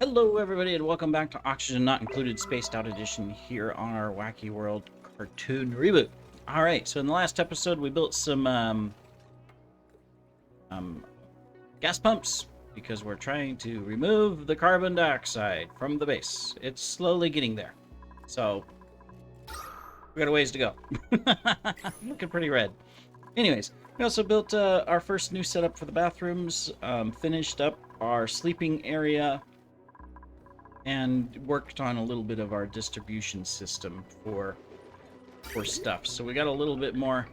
Hello, everybody, and welcome back to Oxygen Not Included Spaced Out Edition here on our Wacky World cartoon reboot. All right, so in the last episode, we built some gas pumps because we're trying to remove the carbon dioxide from the base. It's slowly getting there, so we got a ways to go. Looking pretty red. Anyways, we also built our first new setup for the bathrooms, finished up our sleeping area, and worked on a little bit of our distribution system for stuff. So we got a little bit more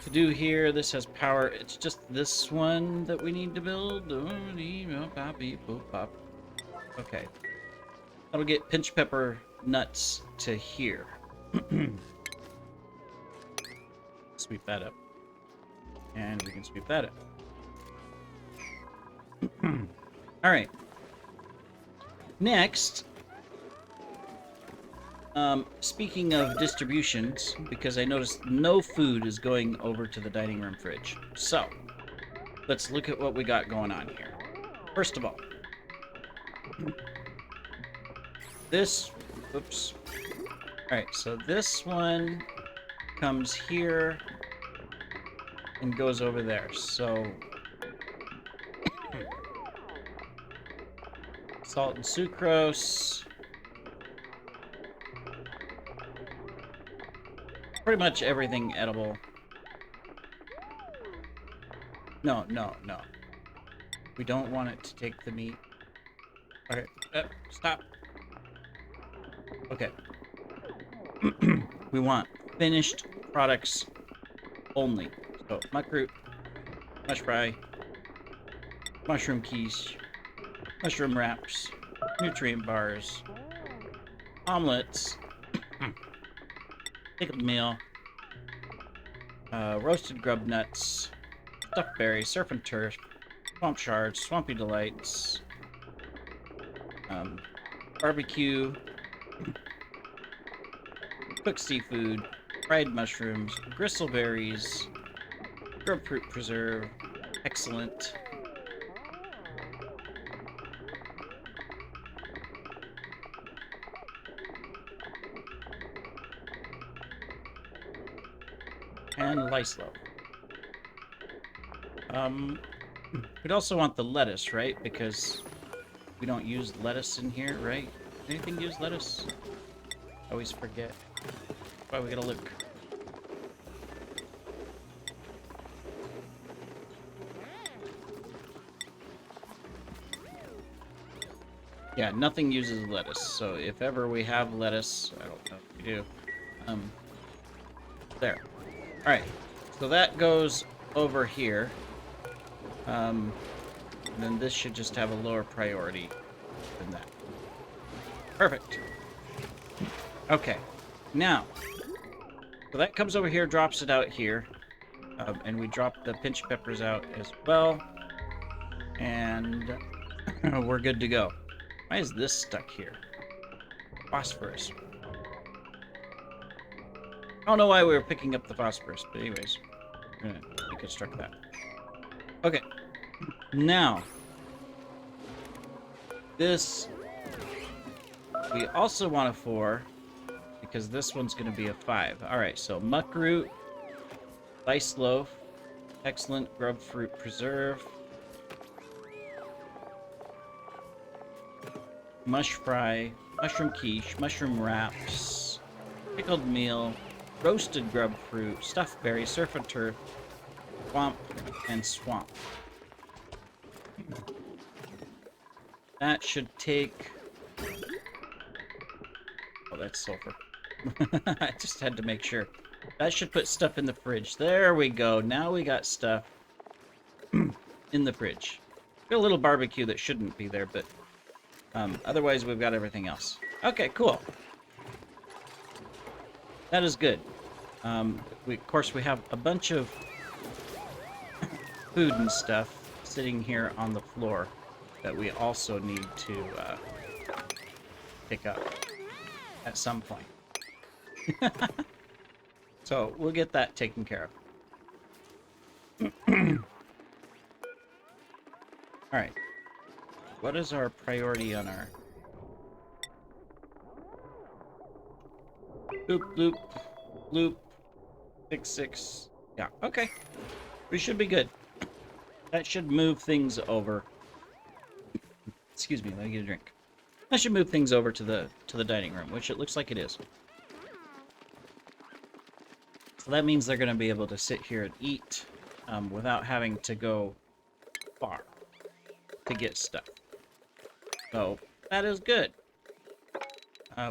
to do here. This has power. It's just this one that we need to build. Okay. That'll get pinch pepper nuts to here. Sweep that up. And we can sweep that up. All right. Next, speaking of distributions, because I noticed no food is going over to the dining room fridge. So, let's look at what we got going on here. First of all, this, oops. All right, so this one comes here and goes over there. So, salt and sucrose. Pretty much everything edible. No. We don't want it to take the meat. Okay, stop. Okay. We want finished products only. So, muckroot, mush fry, mushroom quiche, mushroom wraps, nutrient bars, omelets, pickled meal, roasted grub nuts, stuffed berries, surf and turf, swamp shards, swampy delights, barbecue, cooked seafood, fried mushrooms, gristleberries, grapefruit preserve, excellent, and lice loaf. We'd also want the lettuce, right? Because we don't use lettuce in here, right? Anything use lettuce? I always forget. Why we gotta look. Yeah, nothing uses lettuce. So if ever we have lettuce, I don't know if we do. There. All right. So that goes over here. And then this should just have a lower priority than that. Perfect. Okay. Now, so that comes over here, drops it out here. And we drop the pinch peppers out as well. And we're good to go. Why is this stuck here? Phosphorus. I don't know why we were picking up the phosphorus, but anyways, we're gonna deconstruct that. Okay. Now, this we also want a 4 because this one's going to be a 5. All right, so muckroot, lice loaf, excellent grapefruit preserve, mush fry, mushroom quiche, mushroom wraps, pickled meal, roasted grub fruit, stuffed berry, surf and turf, swamp, and swamp. That should take... Oh, that's sulfur. I just had to make sure. That should put stuff in the fridge. There we go. Now we got stuff in the fridge. Got a little barbecue that shouldn't be there, but otherwise we've got everything else. Okay, cool. That is good. Of course, we have a bunch of food and stuff sitting here on the floor that we also need to pick up at some point. So we'll get that taken care of. All right. What is our priority on our... Loop, loop, loop, 6, 6. Yeah, okay. We should be good. That should move things over. Excuse me, let me get a drink. That should move things over to the dining room, which it looks like it is. So that means they're going to be able to sit here and eat without having to go far to get stuff. So that is good.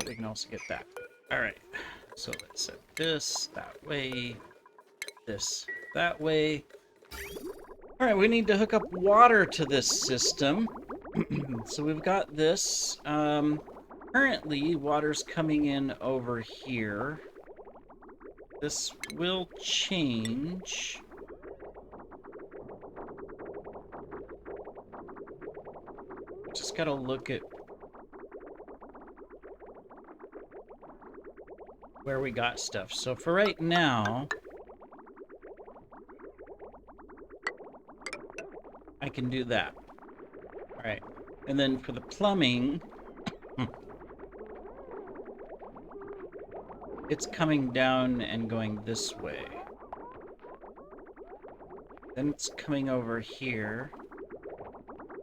We can also get that. All right. So let's set this that way, this that way. All right, we need to hook up water to this system. So we've got this. Currently, water's coming in over here. This will change. Just gotta look at where we got stuff. So for right now, I can do that. All right. And then for the plumbing, it's coming down and going this way. Then it's coming over here,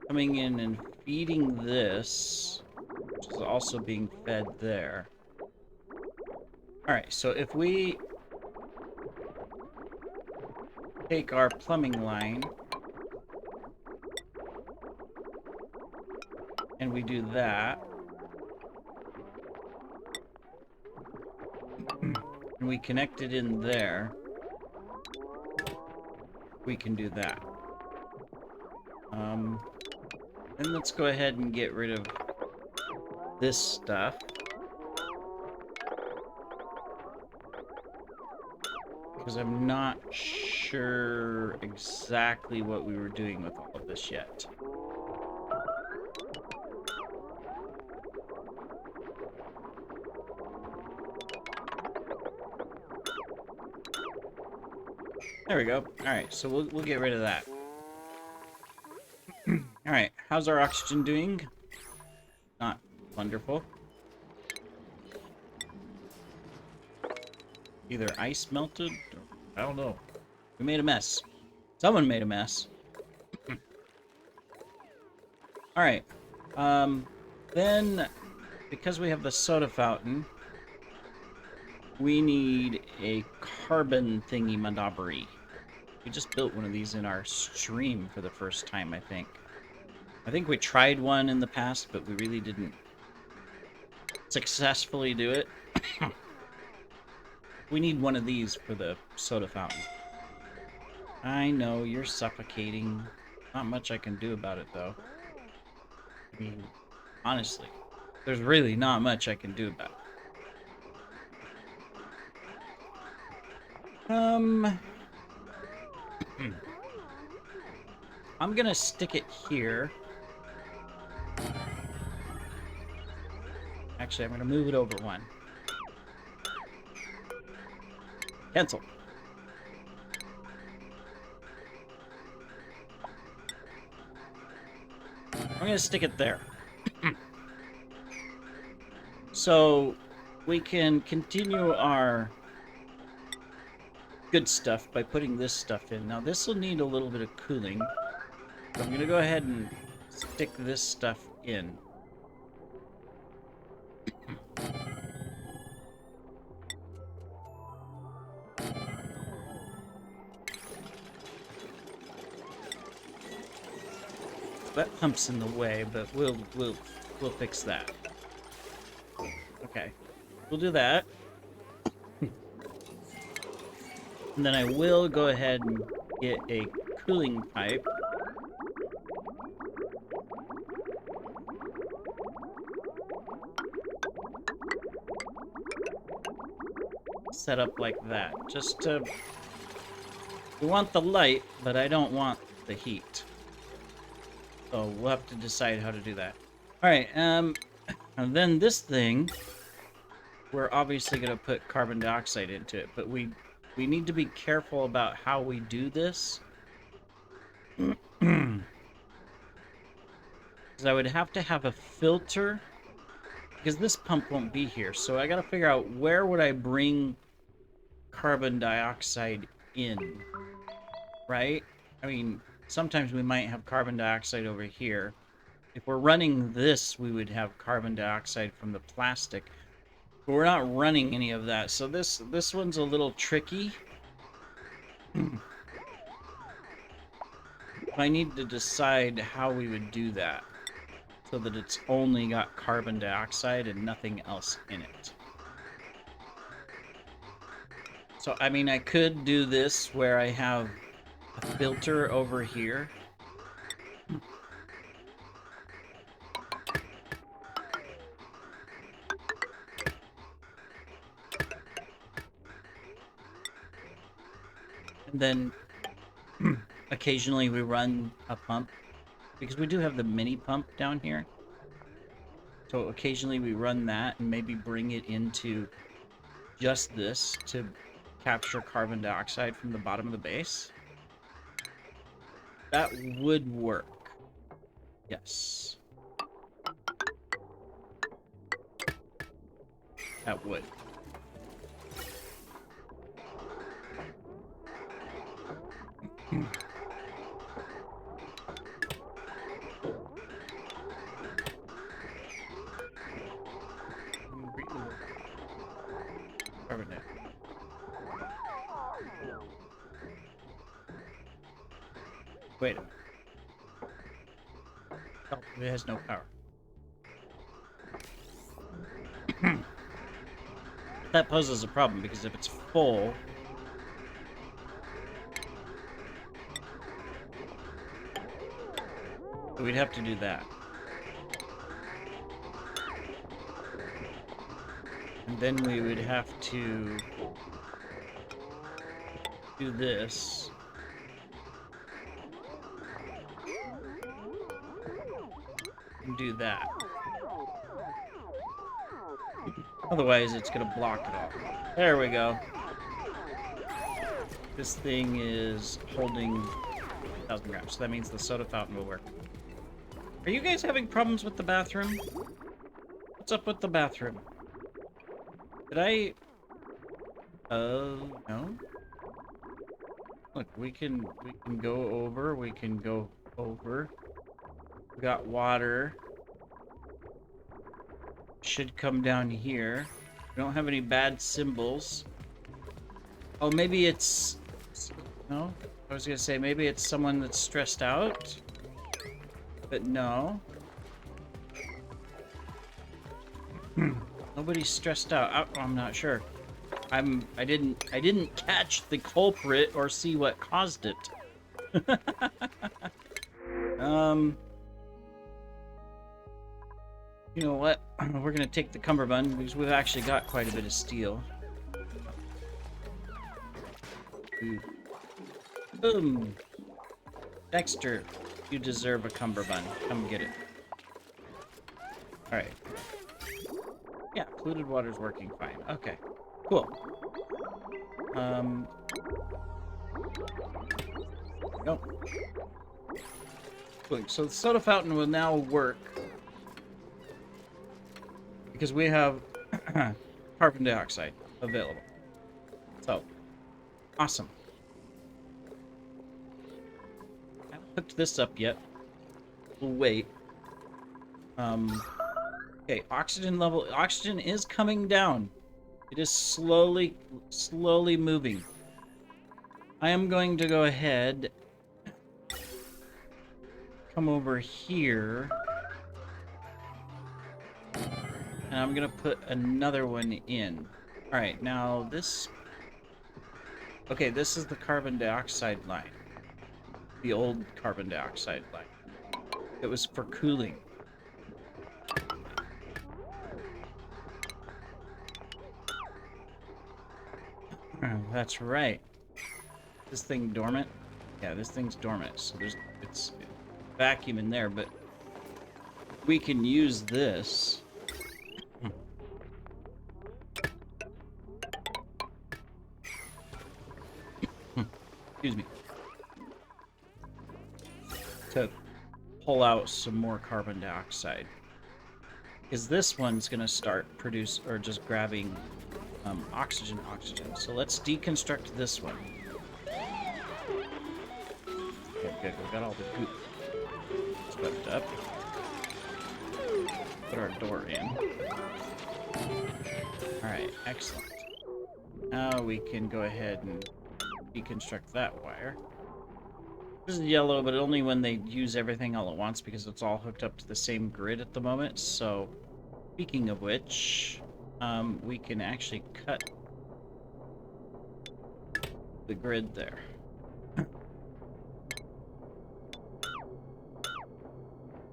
coming in and feeding this, which is also being fed there. Alright, so if we take our plumbing line and we do that, and we connect it in there, we can do that. Then let's go ahead and get rid of this stuff. Because I'm not sure exactly what we were doing with all of this yet. There we go. Alright, so we'll get rid of that. Alright, how's our oxygen doing? Not wonderful. Either ice melted, or, I don't know. We made a mess. Someone made a mess. Alright. Then, because we have the soda fountain, we need a carbon thingy-madobbery. We just built one of these in our stream for the first time, I think. I think we tried one in the past, but we really didn't successfully do it. We need one of these for the soda fountain. I know, you're suffocating. Not much I can do about it, though. I mean, honestly, there's really not much I can do about it. I'm gonna stick it here. Actually, I'm gonna move it over one. Cancel. I'm gonna stick it there. So we can continue our good stuff by putting this stuff in. Now this will need a little bit of cooling. So I'm gonna go ahead and stick this stuff in. That hump's in the way, but we'll fix that. Okay, we'll do that. And then I will go ahead and get a cooling pipe. Set up like that. Just to... We want the light, but I don't want the heat. So we'll have to decide how to do that. Alright, and then this thing, we're obviously going to put carbon dioxide into it, but we need to be careful about how we do this. Because is I would have to have a filter because this pump won't be here. So I got to figure out where would I bring carbon dioxide in, right? I mean, sometimes we might have carbon dioxide over here. If we're running this, we would have carbon dioxide from the plastic. But we're not running any of that. So this one's a little tricky. I need to decide how we would do that so that it's only got carbon dioxide and nothing else in it. So, I mean, I could do this where I have a filter over here. And then occasionally we run a pump because we do have the mini pump down here. So occasionally we run that and maybe bring it into just this to capture carbon dioxide from the bottom of the base. That would work. Yes. That would. Carbon dioxide. Wait a minute. Oh, it has no power. That poses a problem because if it's full, we'd have to do that. And then we would have to do this. And do that. Otherwise, it's going to block it all. There we go. This thing is holding 1,000 grams, so that means the soda fountain will work. Are you guys having problems with the bathroom? What's up with the bathroom? Did I... no? Look, we can go over, we can go over. We got water. Should come down here. We don't have any bad symbols. Oh, maybe it's... No? I was gonna say, maybe it's someone that's stressed out. But no. Nobody's stressed out. I'm not sure. I didn't catch the culprit or see what caused it. You know what? We're gonna take the cummerbund because we've actually got quite a bit of steel. Ooh. Boom! Dexter, you deserve a cummerbund. Come get it. Alright. Yeah, polluted water's working fine. Okay. Cool. Nope. Cool. So the soda fountain will now work because we have carbon dioxide available. So, awesome. I haven't hooked this up yet. We'll wait. Okay, oxygen level. Oxygen is coming down. It is slowly moving. I am going to go ahead, come over here, and I'm gonna put another one in. All right, now this. Okay, this is the carbon dioxide line. The old carbon dioxide line. It was for cooling. That's right. This thing dormant? Yeah, this thing's dormant, so it's vacuum in there, but we can use this. Excuse me. To pull out some more carbon dioxide. Because this one's going to start just grabbing oxygen. So let's deconstruct this one. Okay, good. We got all the goop swept up. Put our door in. Alright, excellent. Now we can go ahead and deconstruct that wire. This is yellow, but only when they use everything all at once because it's all hooked up to the same grid at the moment. So, speaking of which, we can actually cut the grid there.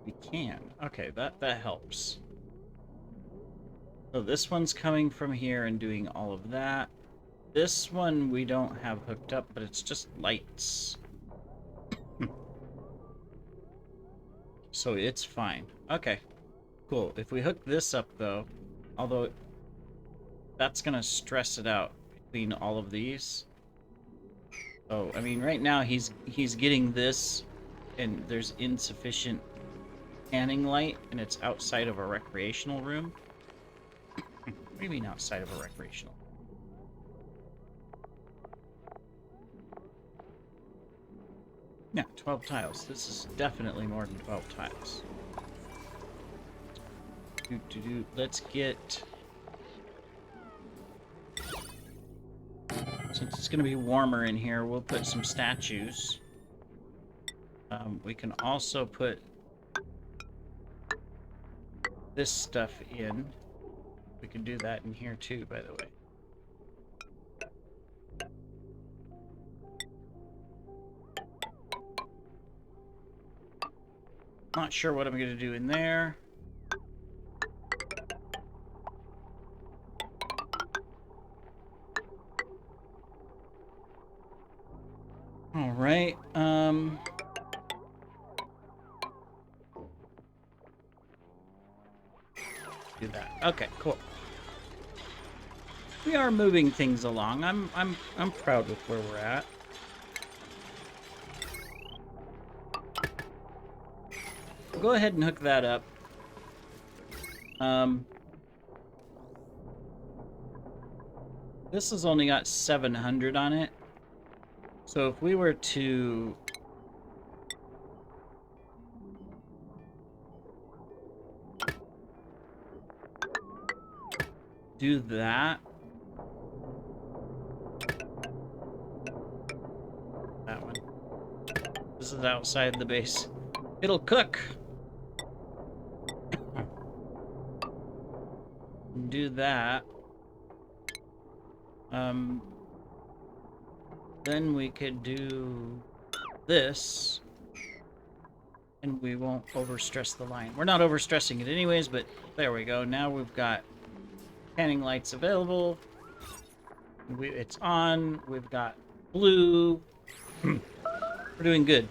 We can. Okay, that helps. So this one's coming from here and doing all of that. This one we don't have hooked up, but it's just lights. So it's fine. Okay, cool. If we hook this up, though, although that's going to stress it out between all of these. So, I mean, right now he's getting this, and there's insufficient canning light, and it's outside of a recreational room. What do you mean outside of a recreational? Yeah, 12 tiles. This is definitely more than 12 tiles. Let's get... Since it's going to be warmer in here, we'll put some statues. We can also put this stuff in. We can do that in here too, by the way. Not sure what I'm going to do in there. All right. Do that. Okay, cool. We are moving things along. I'm proud with where we're at. Go ahead and hook that up. This has only got 700 on it. So if we were to do that. That one. This is outside the base. It'll cook. Do that. Then we could do this, and we won't overstress the line. We're not overstressing it anyways, but there we go. Now we've got canning lights available. It's on. We've got blue. We're doing good.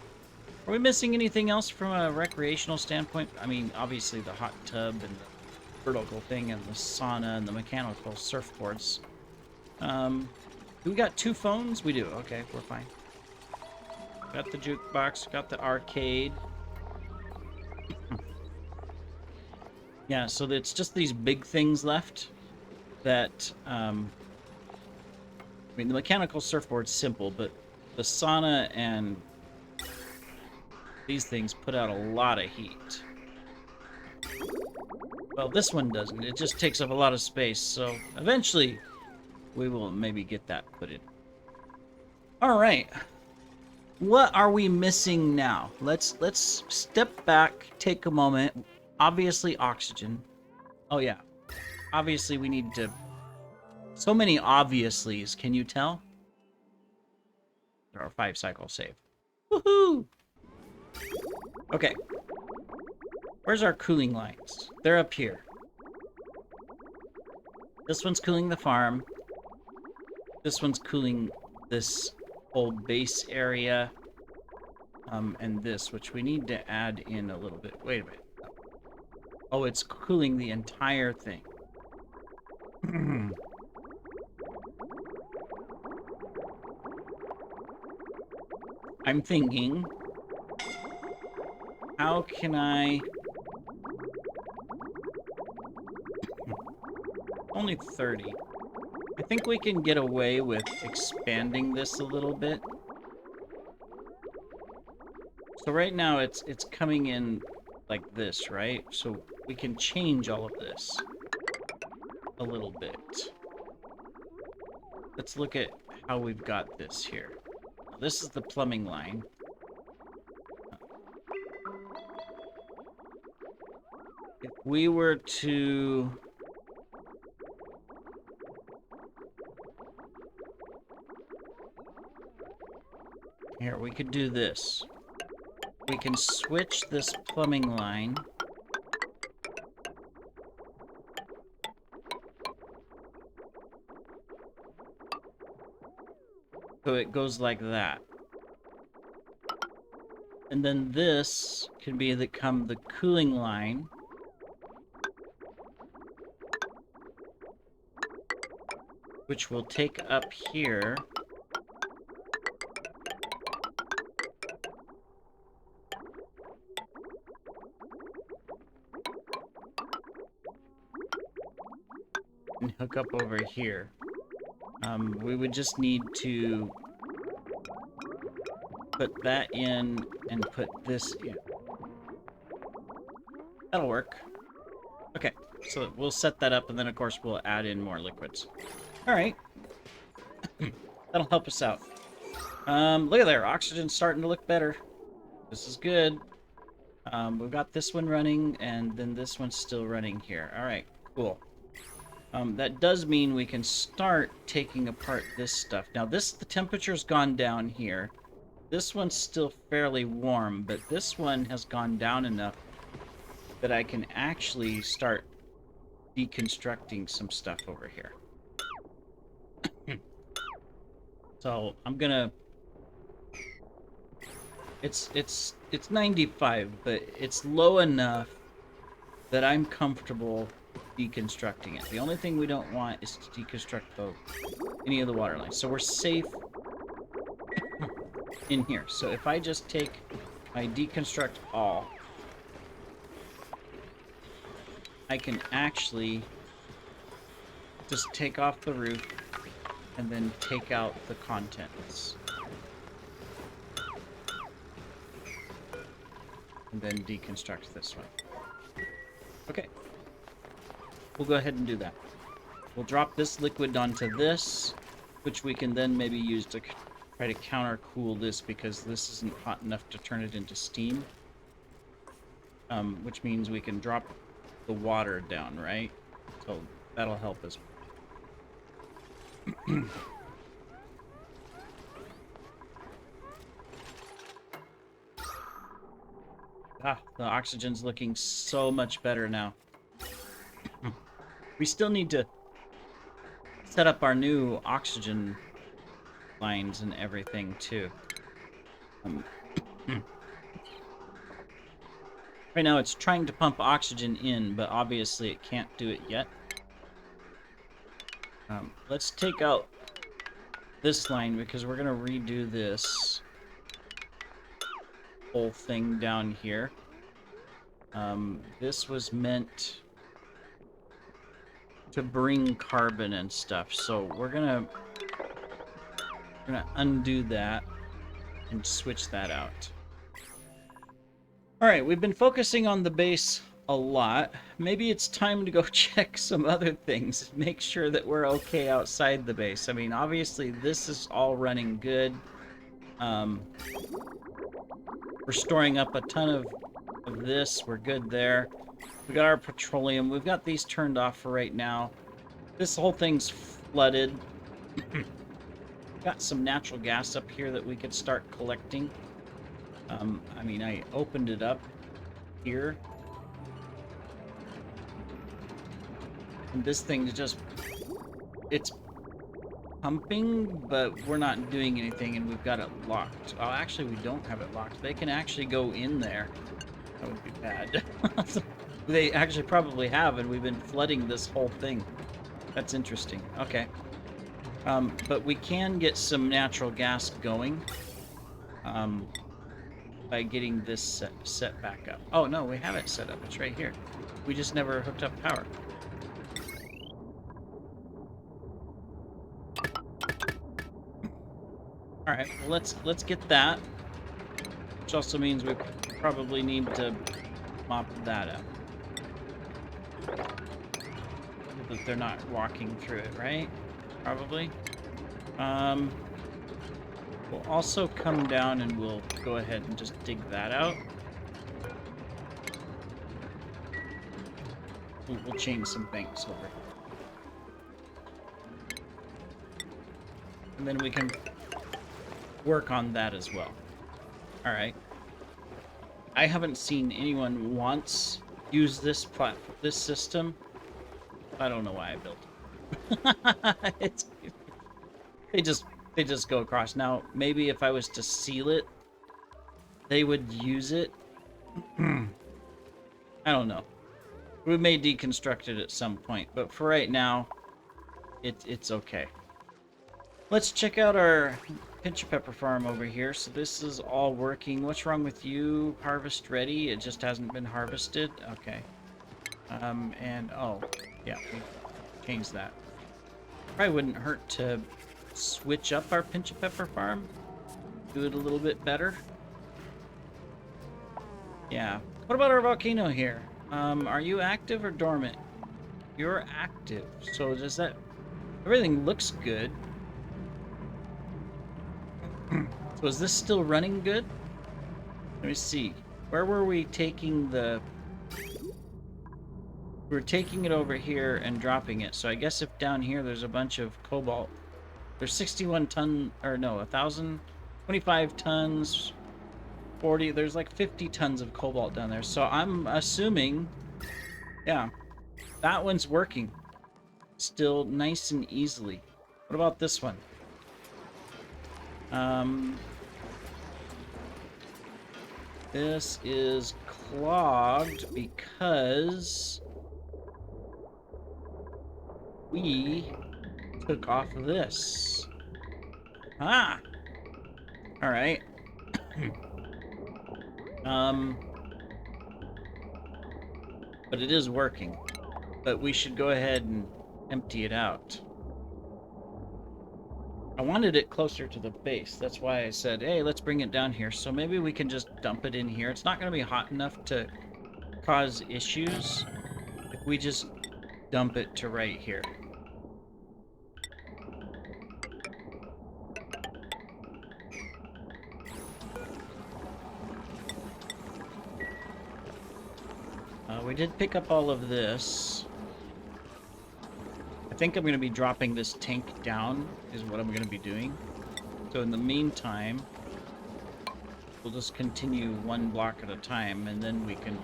Are we missing anything else from a recreational standpoint? I mean, obviously the hot tub and the vertical thing and the sauna and the mechanical surfboards. Do we got 2 phones? We do. Okay, we're fine. Got the jukebox, got the arcade. Yeah, so it's just these big things left that, I mean, the mechanical surfboard's simple, but the sauna and these things put out a lot of heat. Well, this one doesn't. It just takes up a lot of space, so eventually we will maybe get that put in. All right. What are we missing now? Let's step back, take a moment. Obviously, oxygen. Oh, yeah. Obviously, we need to... So many obviously's, can you tell? There are 5 cycle save. Woohoo! Okay. Where's our cooling lights? They're up here. This one's cooling the farm. This one's cooling this whole base area. And this, which we need to add in a little bit. Wait a minute. Oh, it's cooling the entire thing. I'm thinking, how can I... Only 30. I think we can get away with expanding this a little bit. So right now it's coming in like this, right? So we can change all of this a little bit. Let's look at how we've got this here. This is the plumbing line. If we were to... Here, we could do this. We can switch this plumbing line. So it goes like that. And then this can become the cooling line. Which we'll take up here. And hook up over here. We would just need to put that in and put this in. That'll work. Okay, so we'll set that up and then of course we'll add in more liquids. Alright. That'll help us out. Look at there, oxygen's starting to look better. This is good. We've got this one running and then this one's still running here. Alright, cool. That does mean we can start taking apart this stuff. Now the temperature's gone down here. This one's still fairly warm, but this one has gone down enough that I can actually start deconstructing some stuff over here. So I'm gonna... It's 95, but it's low enough that I'm comfortable deconstructing it. The only thing we don't want is to deconstruct any of the water lines. So we're safe in here. So if I just take my deconstruct all, I can actually just take off the roof and then take out the contents. And then deconstruct this one. Okay. We'll go ahead and do that. We'll drop this liquid onto this, which we can then maybe use to try to counter cool this because this isn't hot enough to turn it into steam. Which means we can drop the water down, right? So that'll help us. The oxygen's looking so much better now. We still need to set up our new oxygen lines and everything too. Right now it's trying to pump oxygen in, but obviously it can't do it yet. Let's take out this line because we're gonna redo this whole thing down here. This was meant to bring carbon and stuff, so we're gonna undo that and switch that out. Alright, we've been focusing on the base a lot. Maybe it's time to go check some other things, make sure that we're okay outside the base. I mean, obviously this is all running good. We're storing up a ton of this. We're good there. We got our petroleum. We've got these turned off for right now. This whole thing's flooded. Got some natural gas up here that we could start collecting. I mean, I opened it up here. And this thing's just... It's pumping, but we're not doing anything, and we've got it locked. Oh, actually, we don't have it locked. They can actually go in there. That would be bad. They actually probably have, and we've been flooding this whole thing. That's interesting. Okay. But we can get some natural gas going. by getting this set back up. Oh, no, we have it set up. It's right here. We just never hooked up power. All right, well, let's get that. Which also means we probably need to mop that up. So that they're not walking through it, right? Probably. We'll also come down and we'll go ahead and just dig that out. We'll change some banks over. And then we can work on that as well. All right. I haven't seen anyone once use this system. I don't know why I built it. They just go across. Now, maybe if I was to seal it, they would use it. I don't know. We may deconstruct it at some point, but for right now, it's okay. Let's check out our Pinch Pepper farm over here. So this is all working. What's wrong with you? Harvest ready? It just hasn't been harvested? Okay. And, oh, yeah, we changed that. Probably wouldn't hurt to switch up our Pinch Pepper farm. Do it a little bit better. Yeah. What about our volcano here? Are you active or dormant? You're active. So does that... Everything looks good. So is this still running good? Let me see. Where were we taking the... We're taking it over here and dropping it. So I guess if down here there's a bunch of cobalt. There's 61 ton... Or no, 1,000... 25 tons... 40... There's like 50 tons of cobalt down there. So I'm assuming... Yeah. That one's working. Still nice and easily. What about this one? This is clogged because we took off this. Ah! Alright. But it is working. But we should go ahead and empty it out. I wanted it closer to the base. That's why I said, hey, let's bring it down here. So maybe we can just dump it in here. It's not going to be hot enough to cause issues if we just dump it to right here. We did pick up all of this. I think I'm going to be dropping this tank down, is what I'm going to be doing. So in the meantime, we'll just continue one block at a time, and then we can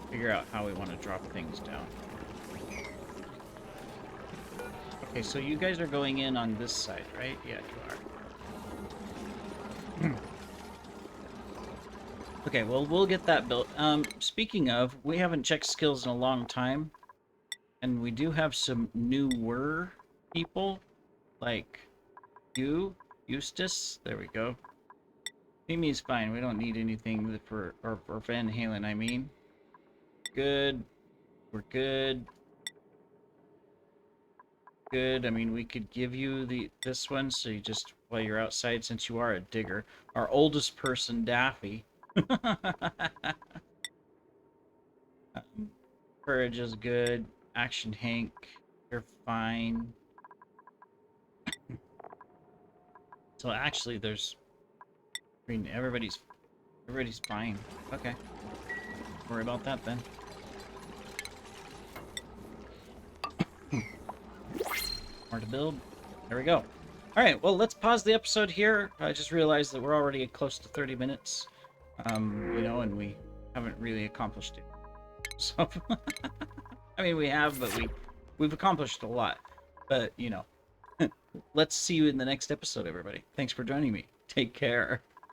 figure out how we want to drop things down. Okay, so you guys are going in on this side, right? Yeah, you are. Okay, well, we'll get that built. Speaking of, we haven't checked skills in a long time. And we do have some newer people, like you, Eustace. There we go. Mimi's fine. We don't need anything for Van Halen, I mean. Good. We're good. Good. I mean, we could give you this one, so you just, while you're outside, since you are a digger. Our oldest person, Daffy. Courage is good. Action Hank, you're fine. So actually there's... I mean, everybody's fine. Okay. Don't worry about that then. More to build. There we go. Alright, well, let's pause the episode here. I just realized that we're already close to 30 minutes. You know, and we haven't really accomplished it. So... I mean, we have, but we've accomplished a lot. But, you know, let's see you in the next episode, everybody. Thanks for joining me. Take care.